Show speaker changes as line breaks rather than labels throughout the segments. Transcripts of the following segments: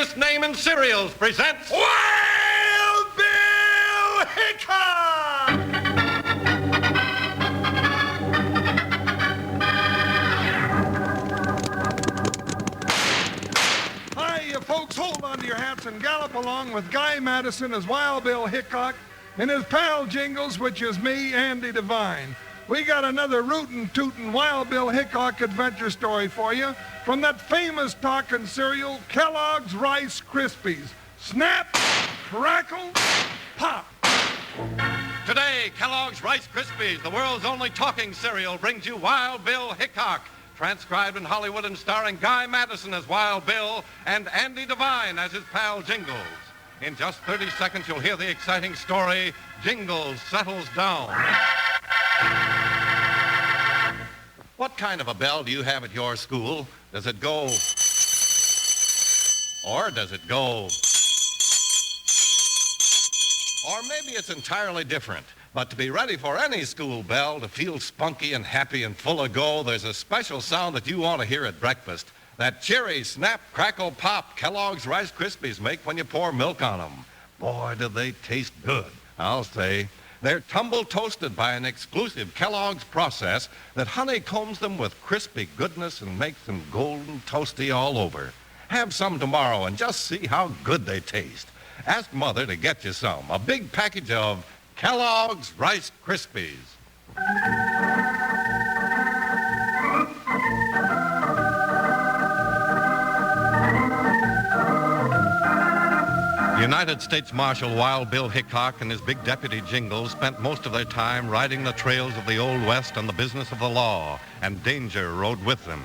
greatest name in cereals presents
Wild Bill Hickok! Hi, you folks, hold on to your hats and gallop along with Guy Madison as Wild Bill Hickok and his pal Jingles, which is me, Andy Devine. We got another rootin' tootin' Wild Bill Hickok adventure story for you from that famous talking cereal, Kellogg's Rice Krispies. Snap, crackle, pop.
Today, Kellogg's Rice Krispies, the world's only talking cereal, brings you Wild Bill Hickok, transcribed in Hollywood and starring Guy Madison as Wild Bill and Andy Devine as his pal Jingles. In just 30 seconds, you'll hear the exciting story, Jingles Settles Down. What kind of a bell do you have at your school? Does it go... or does it go... or maybe it's entirely different. But to be ready for any school bell, to feel spunky and happy and full of go, there's a special sound that you want to hear at breakfast. That cheery snap, crackle, pop Kellogg's Rice Krispies make when you pour milk on them. Boy, do they taste good, I'll say. They're tumble toasted by an exclusive Kellogg's process that honeycombs them with crispy goodness and makes them golden toasty all over. Have some tomorrow and just see how good they taste. Ask Mother to get you some. A big package of Kellogg's Rice Krispies. United States Marshal Wild Bill Hickok and his big deputy Jingles spent most of their time riding the trails of the Old West on the business of the law, and danger rode with them.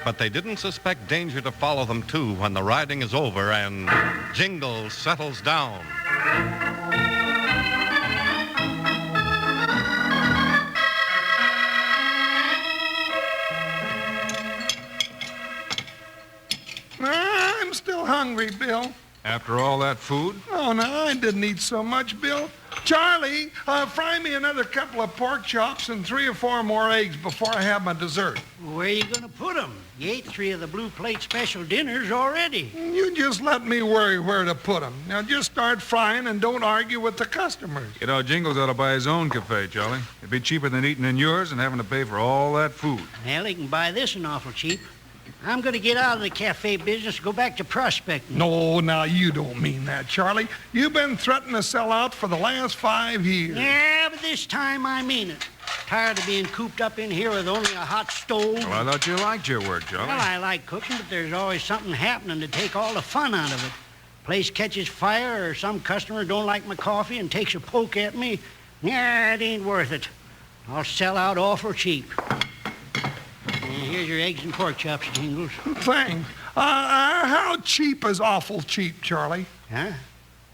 But they didn't suspect danger to follow them, too, when the riding is over and Jingles settles down.
I'm still hungry, Bill.
After all that food?
Oh, no, I didn't eat so much, Bill. Charlie, fry me another couple of pork chops and 3 or 4 more eggs before I have my dessert.
Where are you going to put them? You ate 3 of the Blue Plate special dinners already.
You just let me worry where to put them. Now, just start frying and don't argue with the customers.
You know, Jingles ought to buy his own cafe, Charlie. It'd be cheaper than eating in yours and having to pay for all that food.
Well, he can buy this an awful cheap. I'm going to get out of the cafe business and go back to prospecting.
No, now, you don't mean that, Charlie. You've been threatening to sell out for the last 5 years.
Yeah, but this time I mean it. Tired of being cooped up in here with only a hot stove.
Well, I thought you liked your work, Charlie.
Well, I like cooking, but there's always something happening to take all the fun out of it. Place catches fire or some customer don't like my coffee and takes a poke at me. Yeah, it ain't worth it. I'll sell out awful cheap. Here's your eggs and pork chops, Jingles.
Thanks. How cheap is awful cheap, Charlie?
Huh?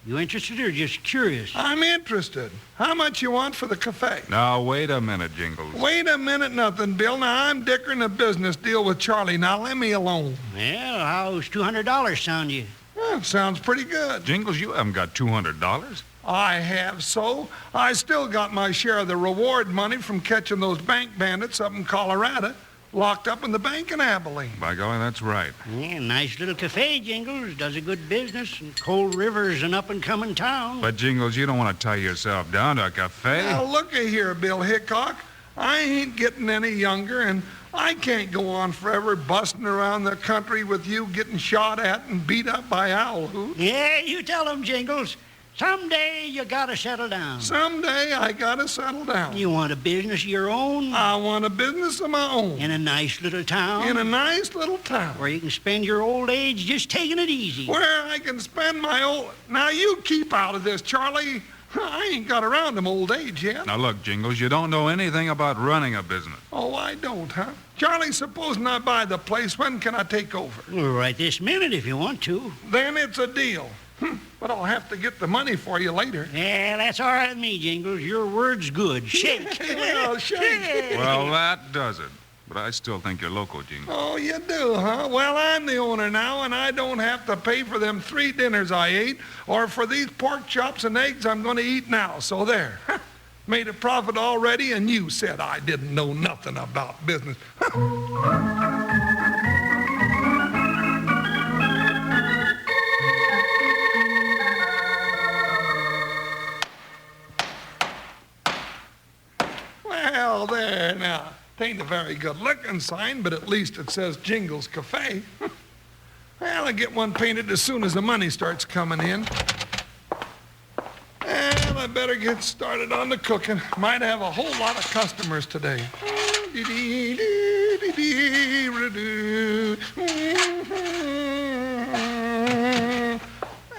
You interested or just curious?
I'm interested. How much you want for the cafe?
Now, wait a minute, Jingles.
Wait a minute, nothing, Bill. Now, I'm dickering a business deal with Charlie. Now, let me alone.
Well, how's $200 sound you?
Well, sounds pretty good.
Jingles, you haven't got $200.
I have, so. I still got my share of the reward money from catching those bank bandits up in Colorado. Locked up in the bank in Abilene.
By golly, that's right.
Yeah, nice little cafe, Jingles. Does a good business. And Cold River's an up-and-coming town.
But, Jingles, you don't want to tie yourself down to a cafe.
Now, looky here, Bill Hickok. I ain't getting any younger, and I can't go on forever busting around the country with you getting shot at and beat up by owl hoots.
Yeah, you tell them, Jingles. Someday you gotta settle down.
Someday I gotta settle down.
You want a business of your own?
I want a business of my own.
In a nice little town?
In a nice little town.
Where you can spend your old age just taking it easy.
Where I can spend my old... Now, you keep out of this, Charlie. I ain't got around to old age yet.
Now, look, Jingles, you don't know anything about running a business.
Oh, I don't, huh? Charlie, supposing I buy the place, when can I take over?
Well, right this minute if you want to.
Then it's a deal. But I'll have to get the money for you later.
Yeah, that's all right with me, Jingles. Your word's good. Shake.
Well, shake.
Well, that does it. But I still think you're loco, Jingles.
Oh, you do, huh? Well, I'm the owner now, and I don't have to pay for them 3 dinners I ate or for these pork chops and eggs I'm going to eat now. So there. Made a profit already, and you said I didn't know nothing about business. It ain't a very good-looking sign, but at least it says Jingles Cafe. Well, I'll get one painted as soon as the money starts coming in. And I better get started on the cooking. Might have a whole lot of customers today.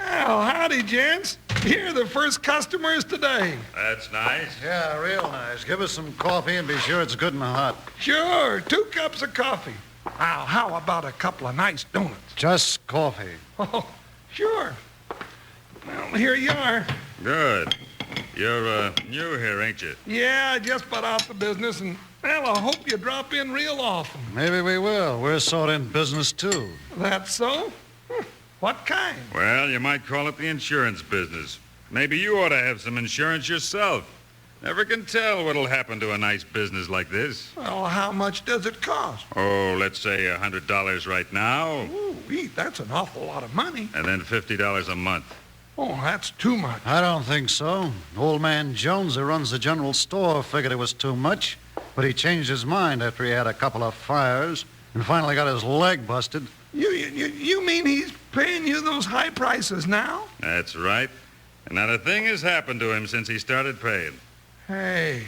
Well, howdy, gents. Here are the first customers today.
That's nice.
Yeah, real nice. Give us some coffee and be sure it's good and hot.
Sure, 2 cups of coffee. Now, how about a couple of nice donuts?
Just coffee.
Oh, sure. Well, here you are.
Good. You're new here, ain't you?
Yeah, I just bought out the business, and, well, I hope you drop in real often.
Maybe we will. We're sort of in business, too.
That's so? What kind?
Well, you might call it the insurance business. Maybe you ought to have some insurance yourself. Never can tell what'll happen to a nice business like this.
Well, how much does it cost?
Oh, let's say $100 right now,
Ooh, that's an awful lot of money.
and then $50 a month.
Oh, that's too much.
I don't think so. Old man Jones, who runs the general store, figured it was too much, but he changed his mind after he had a couple of fires and finally got his leg busted.
You mean he's paying you those high prices now?
That's right. And not a thing has happened to him since he started paying.
Hey,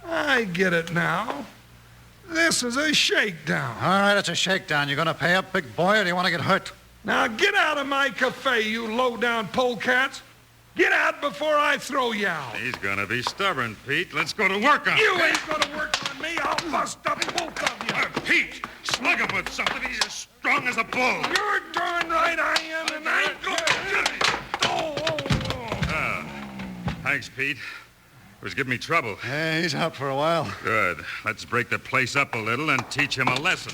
I get it now. This is a shakedown.
All right, it's a shakedown. You going to pay up, big boy, or do you want to get hurt?
Now get out of my cafe, you low-down polecats. Get out before I throw you out.
He's gonna be stubborn, Pete. Let's go to work on him.
You ain't gonna work on me. I'll bust up both of you.
Pete, slug him with something. He's as strong as a bull.
You're darn right I am, and I ain't gonna...
Thanks, Pete. It was giving me trouble.
Yeah, he's out for a while.
Good. Let's break the place up a little and teach him a lesson.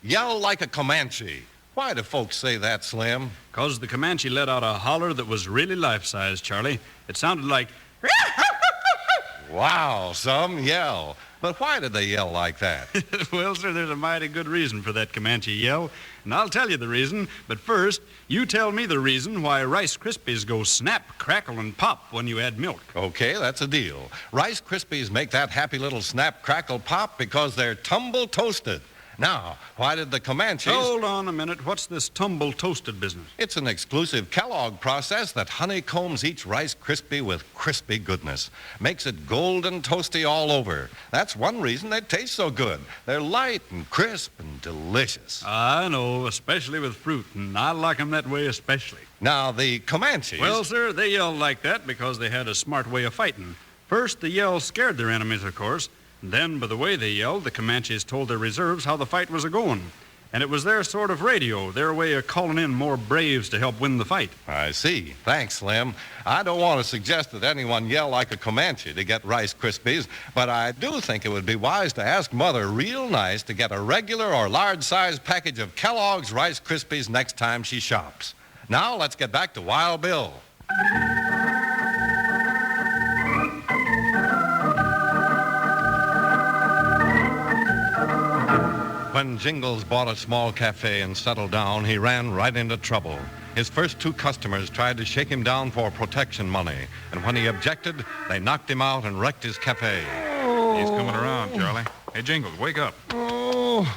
Yell like a Comanche. Why do folks say that, Slim?
'Cause the Comanche let out a holler that was really life-size, Charlie. It sounded like...
Wow, some yell. But why did they yell like that?
Well, sir, there's a mighty good reason for that Comanche yell, and I'll tell you the reason. But first, you tell me the reason why Rice Krispies go snap, crackle, and pop when you add milk.
Okay, that's a deal. Rice Krispies make that happy little snap, crackle, pop because they're tumble toasted. Now, why did the Comanches...
Hold on a minute. What's this tumble toasted business?
It's an exclusive Kellogg process that honeycombs each Rice Krispie with crispy goodness. Makes it golden toasty all over. That's one reason they taste so good. They're light and crisp and delicious.
I know, especially with fruit, and I like 'em that way especially.
Now, the Comanches...
Well, sir, they yelled like that because they had a smart way of fighting. First, the yell scared their enemies, of course. Then, by the way they yelled, the Comanches told their reserves how the fight was a-going. And it was their sort of radio, their way of calling in more braves to help win the fight.
I see. Thanks, Slim. I don't want to suggest that anyone yell like a Comanche to get Rice Krispies, but I do think it would be wise to ask Mother real nice to get a regular or large-sized package of Kellogg's Rice Krispies next time she shops. Now, let's get back to Wild Bill. When Jingles bought a small cafe and settled down, he ran right into trouble. His first 2 customers tried to shake him down for protection money, and when he objected, they knocked him out and wrecked his cafe.
He's coming around, Charlie. Hey, Jingles, wake up.
Oh,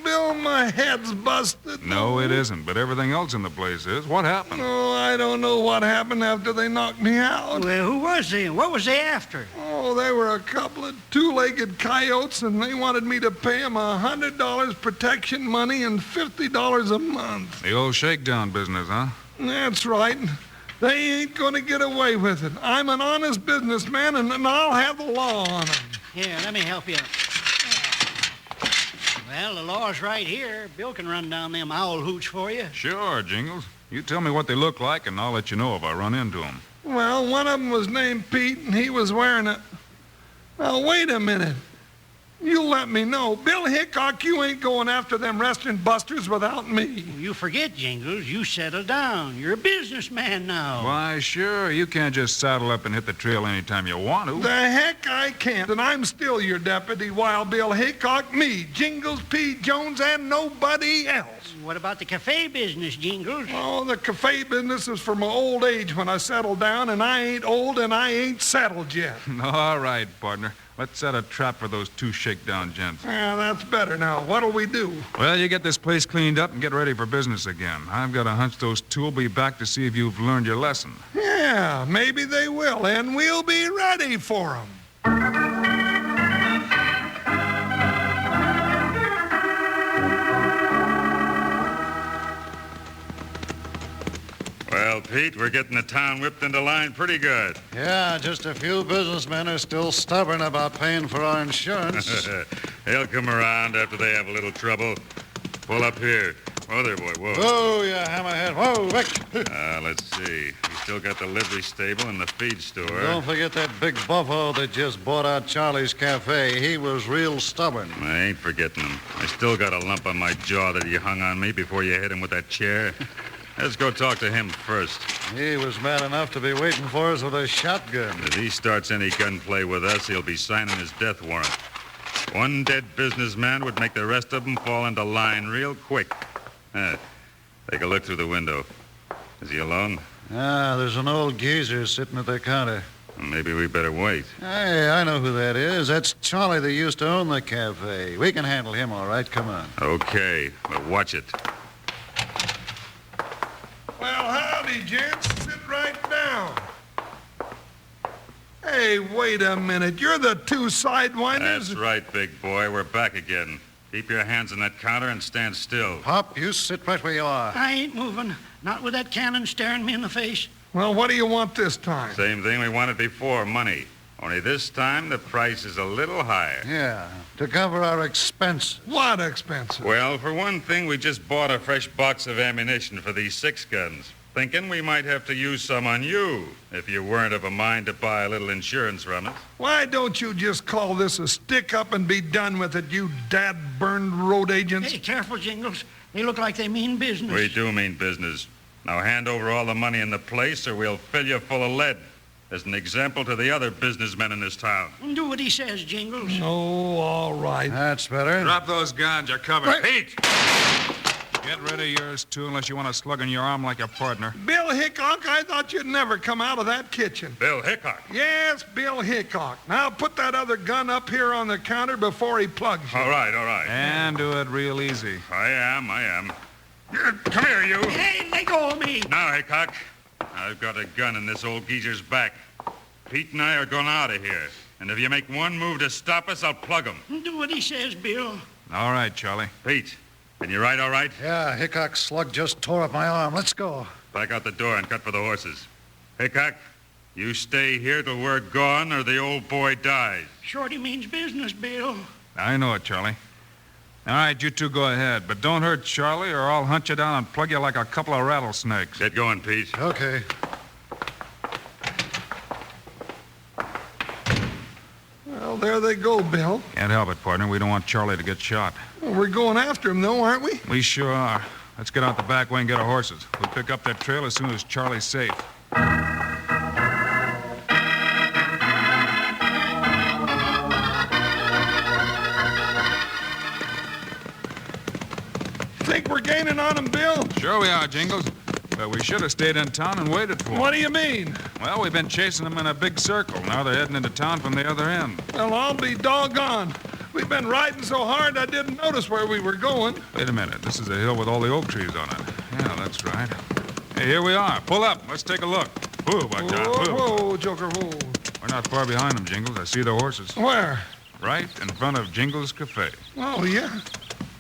Bill, my head's busted.
No, it isn't, but everything else in the place is. What happened?
Oh, I don't know what happened after they knocked me out.
Well, who was they? What was they after?
Oh, they were a couple of 2-legged coyotes, and they wanted me to pay them $100 protection money and $50 a month.
The old shakedown business, huh?
That's right. They ain't going to get away with it. I'm an honest businessman, and I'll have the law on them.
Here, let me help you. Well, the law's right here. Bill can run down them owl hooch for you.
Sure, Jingles. You tell me what they look like, and I'll let you know if I run into them.
Well, one of them was named Pete, and he was wearing a... Now, wait a minute. You let me know. Bill Hickok, you ain't going after them resting busters without me.
You forget, Jingles. You settle down. You're a businessman now.
Why, sure. You can't just saddle up and hit the trail anytime you want to.
The heck I can't, and I'm still your deputy, Wild Bill Hickok, me, Jingles B Jones, and nobody else.
What about the cafe business, Jingles?
Oh, the cafe business is for my old age when I settle down, and I ain't old and I ain't settled yet.
All right, partner. Let's set a trap for those two shakedown gents.
Yeah, that's better now. What'll we do?
Well, you get this place cleaned up and get ready for business again. I've got a hunch those two will be back to see if you've learned your lesson.
Yeah, maybe they will, and we'll be ready for 'em.
Well, Pete, we're getting the town whipped into line pretty good.
Yeah, just a few businessmen are still stubborn about paying for our insurance.
They'll come around after they have a little trouble. Pull up here. Whoa there, boy, whoa.
Whoa, you hammerhead. Whoa, Vic.
Let's see. We still got the livery stable and the feed store.
Don't forget that big buffalo that just bought out Charlie's Cafe. He was real stubborn.
I ain't forgetting him. I still got a lump on my jaw that he hung on me before you hit him with that chair. Let's go talk to him first.
He was mad enough to be waiting for us with a shotgun.
If he starts any gunplay with us, he'll be signing his death warrant. One dead businessman would make the rest of them fall into line real quick. Take a look through the window. Is he alone?
Ah, there's an old geezer sitting at the counter.
Maybe we better wait.
Hey, I know who that is. That's Charlie that used to own the cafe. We can handle him, all right. Come on.
Okay, but watch it.
Well, howdy, gents. Sit right down. Hey, wait a minute. You're the two sidewinders?
That's right, big boy. We're back again. Keep your hands on that counter and stand still.
Pop, you sit right where you are.
I ain't moving. Not with that cannon staring me in the face.
Well, what do you want this time?
Same thing we wanted before, money. Only this time the price is a little higher.
Yeah, to cover our expenses.
What expenses?
Well, for one thing, we just bought a fresh box of ammunition for these 6 guns, thinking we might have to use some on you if you weren't of a mind to buy a little insurance from us.
Why don't you just call this a stick-up and be done with it, you dad-burned road agents?
Hey, careful, Jingles. They look like they mean business.
We do mean business. Now hand over all the money in the place or we'll fill you full of lead. As an example to the other businessmen in this town.
Do what he says, Jingles.
Oh, all right.
That's better.
Drop those guns. You're covered.
Right.
Pete! Get rid of yours, too, unless you want to slug in your arm like your partner.
Bill Hickok, I thought you'd never come out of that kitchen.
Bill Hickok.
Yes, Bill Hickok. Now put that other gun up here on the counter before he plugs you.
All right, all right.
And do it real easy.
I am. Come here, you.
Hey, let go of me.
Now, Hickok, I've got a gun in this old geezer's back. Pete and I are going out of here. And if you make one move to stop us, I'll plug him.
Do what he says, Bill.
All right, Charlie.
Pete, can you ride all right?
Yeah, Hickok's slug just tore up my arm. Let's go.
Back out the door and cut for the horses. Hickok, you stay here till we're gone or the old boy dies.
Shorty means business, Bill.
I know it, Charlie. All right, you two go ahead, but don't hurt Charlie or I'll hunt you down and plug you like a couple of rattlesnakes.
Get going, Pete.
Okay.
Well, there they go, Bill.
Can't help it, partner. We don't want Charlie to get shot.
Well, we're going after him, though, aren't we?
We sure are. Let's get out the back way and get our horses. We'll pick up that trail as soon as Charlie's safe.
Think we're gaining on him, Bill?
Sure we are, Jingles. But we should have stayed in town and waited for them.
What do you mean?
Well, we've been chasing them in a big circle. Now they're heading into town from the other end.
Well, I'll be doggone. We've been riding so hard I didn't notice where we were going.
Wait a minute. This is a hill with all the oak trees on it. Yeah, that's right. Hey, here we are. Pull up. Let's take a look. Whoa, Buckshot.
Whoa, Joker, whoa.
We're not far behind them, Jingles. I see the horses.
Where?
Right in front of Jingles Cafe.
Oh, yeah.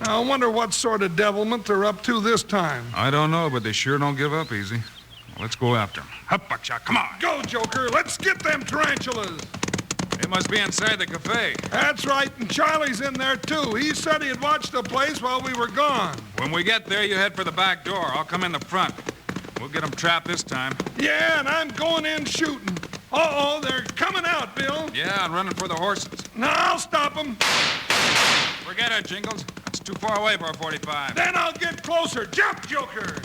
Now, I wonder what sort of devilment they're up to this time.
I don't know, but they sure don't give up easy. Well, let's go after them. Up, Buckshot. Come on.
Go, Joker. Let's get them tarantulas.
They must be inside the cafe.
That's right, and Charlie's in there, too. He said he'd watch the place while we were gone.
When we get there, you head for the back door. I'll come in the front. We'll get them trapped this time.
Yeah, and I'm going in shooting. Uh-oh, they're coming out, Bill.
Yeah, and running for the horses.
Now, I'll stop them.
Forget it, Jingles. It's too far away for a 45.
Then I'll get closer. Jump, Joker!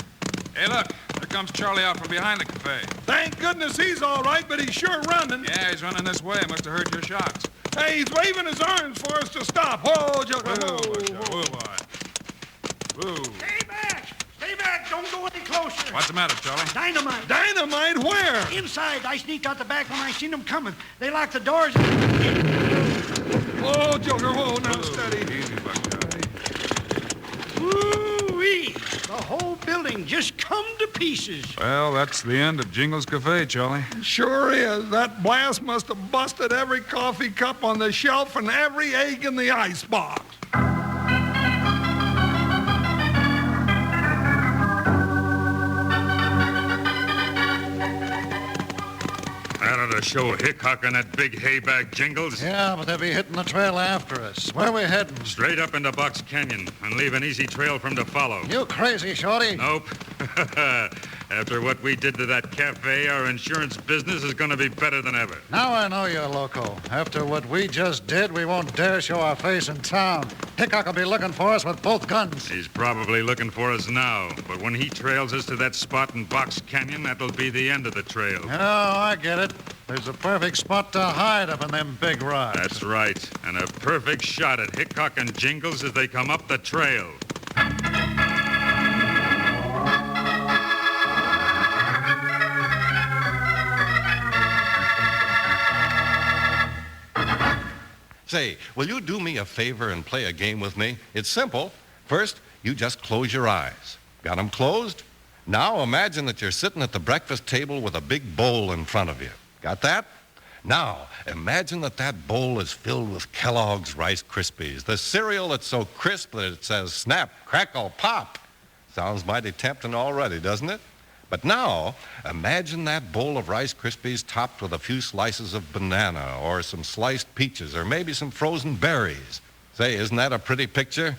Hey, look. There comes Charlie out from behind the cafe.
Thank goodness he's all right, but he's sure running.
Yeah, he's running this way. Must have heard your shots.
Hey, he's waving his arms for us to stop. Whoa, Joker, whoa,
Whoa,
whoa.
boy. Whoa.
Stay back! Stay back! Don't go any closer.
What's the matter, Charlie?
Dynamite.
Dynamite where?
Inside. I sneaked out the back when I seen them coming. They locked the doors.
Whoa, Joker, whoa, now steady.
Easy, Buckshot.
Woo-wee! The whole building just come to pieces.
Well, that's the end of Jingles Cafe, Charlie.
Sure is. That blast must have busted every coffee cup on the shelf and every egg in the icebox.
That ought to show Hickok and that big haybag, Jingles.
Yeah, but they'll be hitting the trail after us. Where we heading?
Straight up into Box Canyon and leave an easy trail for 'em to follow.
You crazy, Shorty?
Nope. After what we did to that cafe, our insurance business is going to be better than ever.
Now I know you're loco. After what we just did, we won't dare show our face in town. Hickok will be looking for us with both guns.
He's probably looking for us now, but when he trails us to that spot in Box Canyon, that'll be the end of the trail.
Oh, I get it. There's a perfect spot to hide up in them big rocks.
That's right, and a perfect shot at Hickok and Jingles as they come up the trail.
Say, will you do me a favor and play a game with me? It's simple. First, you just close your eyes. Got 'em closed? Now imagine that you're sitting at the breakfast table with a big bowl in front of you. Got that? Now, imagine that that bowl is filled with Kellogg's Rice Krispies, the cereal that's so crisp that it says snap, crackle, pop. Sounds mighty tempting already, doesn't it? But now, imagine that bowl of Rice Krispies topped with a few slices of banana or some sliced peaches or maybe some frozen berries. Say, isn't that a pretty picture?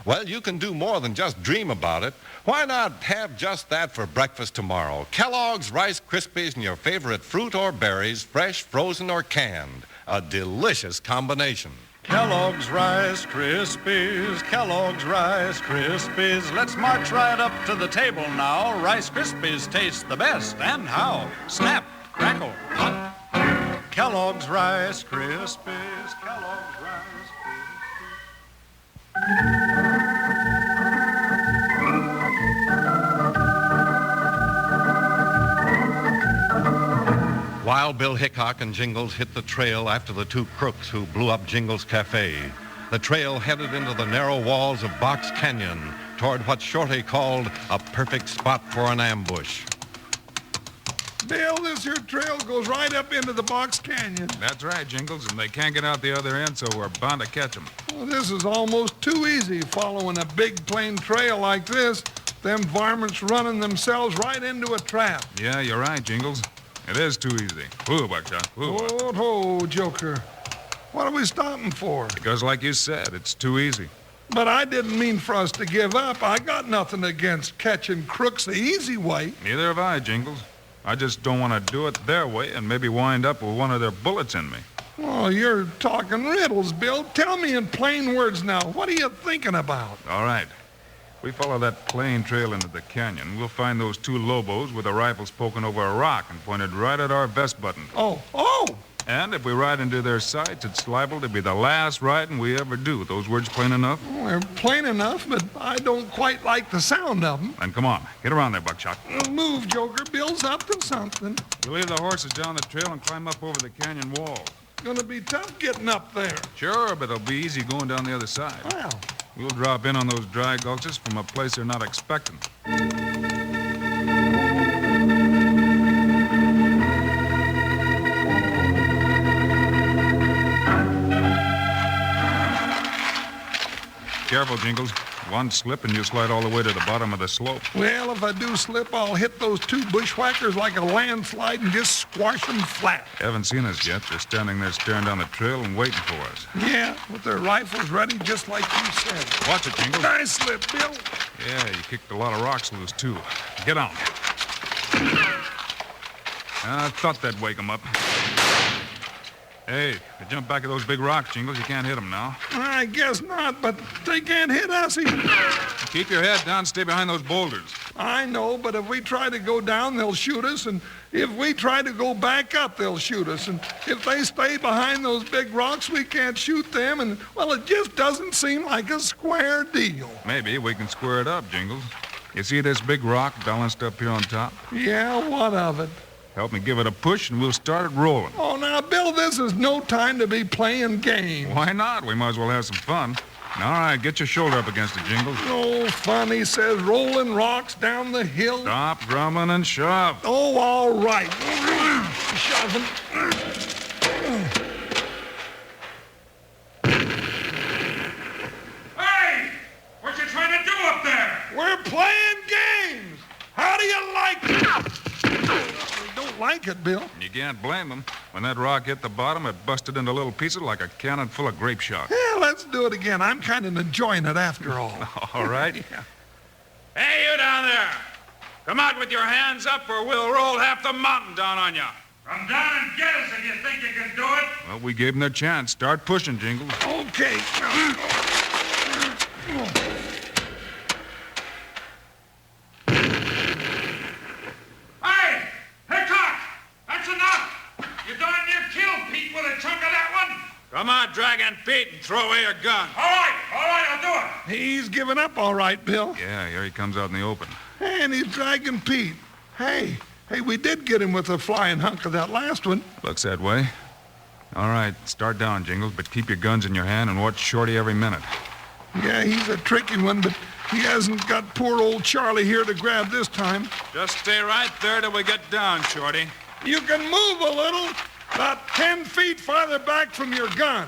Well, you can do more than just dream about it. Why not have just that for breakfast tomorrow? Kellogg's Rice Krispies and your favorite fruit or berries, fresh, frozen, or canned. A delicious combination.
Kellogg's Rice Krispies, Kellogg's Rice Krispies. Let's march right up to the table now. Rice Krispies taste the best. And how? Snap, crackle, pop. Kellogg's Rice Krispies, Kellogg's Rice Krispies.
Wild Bill Hickok and Jingles hit the trail after the two crooks who blew up Jingles Cafe. The trail headed into the narrow walls of Box Canyon toward what Shorty called a perfect spot for an ambush.
Bill, this here trail goes right up into the Box Canyon.
That's right, Jingles, and they can't get out the other end, so we're bound to catch them.
Well, this is almost too easy following a big plain trail like this. Them varmints running themselves right into a trap.
Yeah, you're right, Jingles. It is too easy. Whoa, Buckshot. Whoa.
Oh, Joker. What are we stopping for?
Because like you said, it's too easy.
But I didn't mean for us to give up. I got nothing against catching crooks the easy way.
Neither have I, Jingles. I just don't want to do it their way and maybe wind up with one of their bullets in me.
Oh, you're talking riddles, Bill. Tell me in plain words now. What are you thinking about?
All right. We follow that plain trail into the canyon. We'll find those two Lobos with their rifles poking over a rock and pointed right at our vest button.
Oh!
And if we ride into their sights, it's liable to be the last riding we ever do. Those words plain enough?
Well, they're plain enough, but I don't quite like the sound of them.
Then come on. Get around there, Buckshot.
Move, Joker. Bill's up to something.
We'll leave the horses down the trail and climb up over the canyon wall.
Gonna be tough getting up there.
Sure, but it'll be easy going down the other side.
Well,
We'll drop in on those dry gulches from a place they're not expecting. Careful, Jingles. One slip and you slide all the way to the bottom of the slope.
well, if I do slip, I'll hit those two bushwhackers like a landslide and just squash them flat.
Haven't seen us yet. They're standing there staring down the trail and waiting for us.
Yeah, with their rifles ready just like you said.
Watch it, Jingles.
Nice slip, Bill.
Yeah, you kicked a lot of rocks loose, too. Get on. I thought that'd wake 'em up. Hey, if you jump back of those big rocks, Jingles, you can't hit them now.
I guess not, but they can't hit us either.
Keep your head down, stay behind those boulders.
I know, but if we try to go down, they'll shoot us, and if we try to go back up, they'll shoot us, and if they stay behind those big rocks, we can't shoot them, and, well, it just doesn't seem like a square deal.
Maybe we can square it up, Jingles. You see this big rock balanced up here on top?
Yeah, what of it?
Help me give it a push, and we'll start it rolling.
Oh, now, Bill, this is no time to be playing games.
Why not? We might as well have some fun. All right, get your shoulder up against it, Jingles.
No fun, he says, rolling rocks down the hill.
Stop drumming and shove.
Oh, all right. Shoving.
Hey! What you trying to do up there?
We're playing games. How do you like it? We don't like it, Bill.
You can't blame them. When that rock hit the bottom, it busted into little pieces like a cannon full of grape shot.
Yeah, let's do it again. I'm kind of enjoying it after all.
All right.
Yeah.
Hey, you down there! Come out with your hands up or we'll roll half the mountain down on you.
Come down and get us if you think you can do it.
Well, we gave them their chance. Start pushing, Jingles.
Okay.
Hey! Hickok! That's enough! You darn near killed Pete with a chunk of that one.
Come on, Dragon Pete, and throw away your gun.
All right, I'll do it.
He's giving up all right, Bill.
Yeah, here he comes out in the open.
And he's dragging Pete. Hey, we did get him with a flying hunk of that last one.
Looks that way. All right, start down, Jingles, but keep your guns in your hand and watch Shorty every minute.
Yeah, he's a tricky one, but he hasn't got poor old Charlie here to grab this time.
Just stay right there till we get down, Shorty.
You can move a little, about 10 feet farther back from your gun.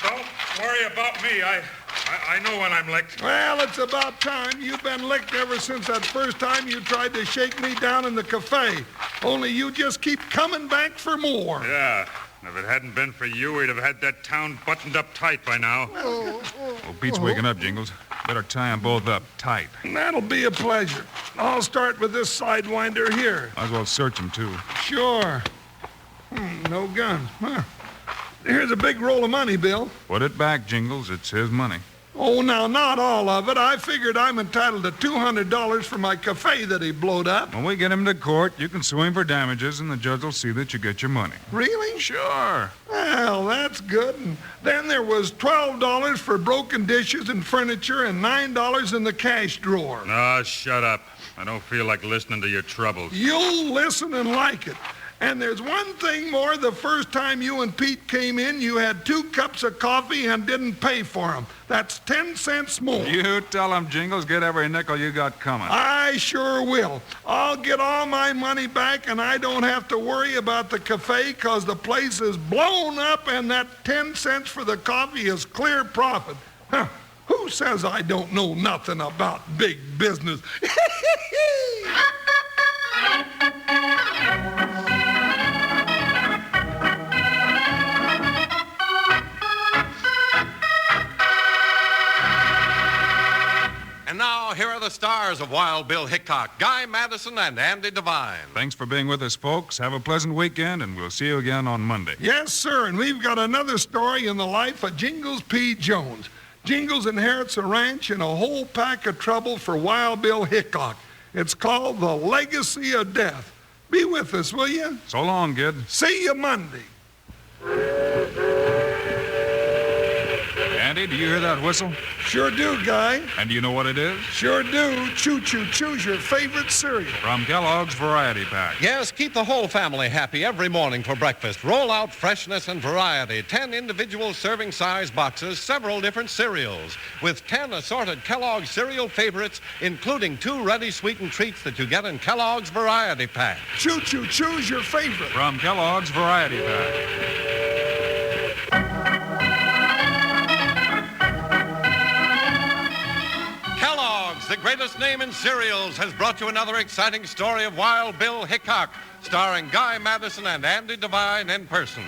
Don't worry about me. I know when I'm licked.
Well, it's about time. You've been licked ever since that first time you tried to shake me down in the cafe. Only you just keep coming back for more.
Yeah. If it hadn't been for you, we'd have had that town buttoned up tight by now.
Well, Pete's waking up, Jingles. Better tie them both up tight.
That'll be a pleasure. I'll start with this sidewinder here.
Might as well search them, too.
Sure. No guns. Huh. Here's a big roll of money, Bill.
Put it back, Jingles. It's his money.
Oh, now, not all of it. I figured I'm entitled to $200 for my cafe that he blowed up.
When we get him to court, you can sue him for damages, and the judge will see that you get your money.
Really?
Sure.
Well, that's good. And then there was $12 for broken dishes and furniture and $9 in the cash drawer.
Ah, shut up. I don't feel like listening to your troubles.
You'll listen and like it. And there's one thing more. The first time you and Pete came in, you had 2 cups of coffee and didn't pay for them. That's 10 cents more.
You tell him, Jingles. Get every nickel you got coming.
I sure will. I'll get all my money back, and I don't have to worry about the cafe because the place is blown up, and that 10 cents for the coffee is clear profit. Huh. Who says I don't know nothing about big business?
And now, here are the stars of Wild Bill Hickok, Guy Madison, and Andy Devine.
Thanks for being with us, folks. Have a pleasant weekend, and we'll see you again on Monday.
Yes, sir, and we've got another story in the life of Jingles B Jones. Jingles inherits a ranch and a whole pack of trouble for Wild Bill Hickok. It's called The Legacy of Death. Be with us, will you?
So long, kid.
See you Monday.
Andy, do you hear that whistle?
Sure do, Guy.
And do you know what it is?
Sure do. Choo-choo-choo's your favorite cereal.
From Kellogg's Variety Pack.
Yes, keep the whole family happy every morning for breakfast. Roll out freshness and variety. 10 individual serving size boxes, several different cereals, with 10 assorted Kellogg's cereal favorites, including 2 ready sweetened treats that you get in Kellogg's Variety Pack.
Choo-choo-choo's your favorite.
From Kellogg's Variety Pack.
The greatest name in cereals has brought you another exciting story of Wild Bill Hickok, starring Guy Madison and Andy Devine in person.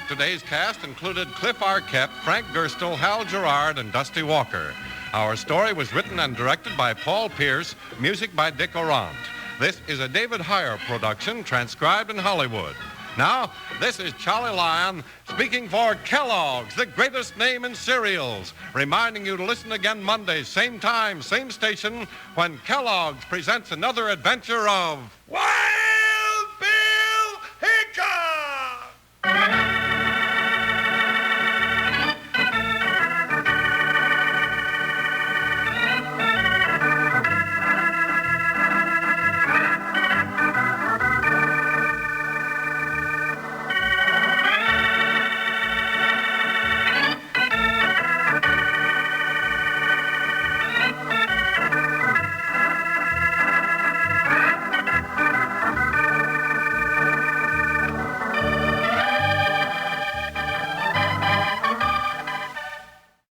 Today's cast included Cliff Arquette, Frank Gerstle, Hal Gerard, and Dusty Walker. Our story was written and directed by Paul Pierce, music by Dick Orant. This is a David Heyer production, transcribed in Hollywood. Now, this is Charlie Lyon speaking for Kellogg's, the greatest name in cereals, reminding you to listen again Monday, same time, same station, when Kellogg's presents another adventure of Wild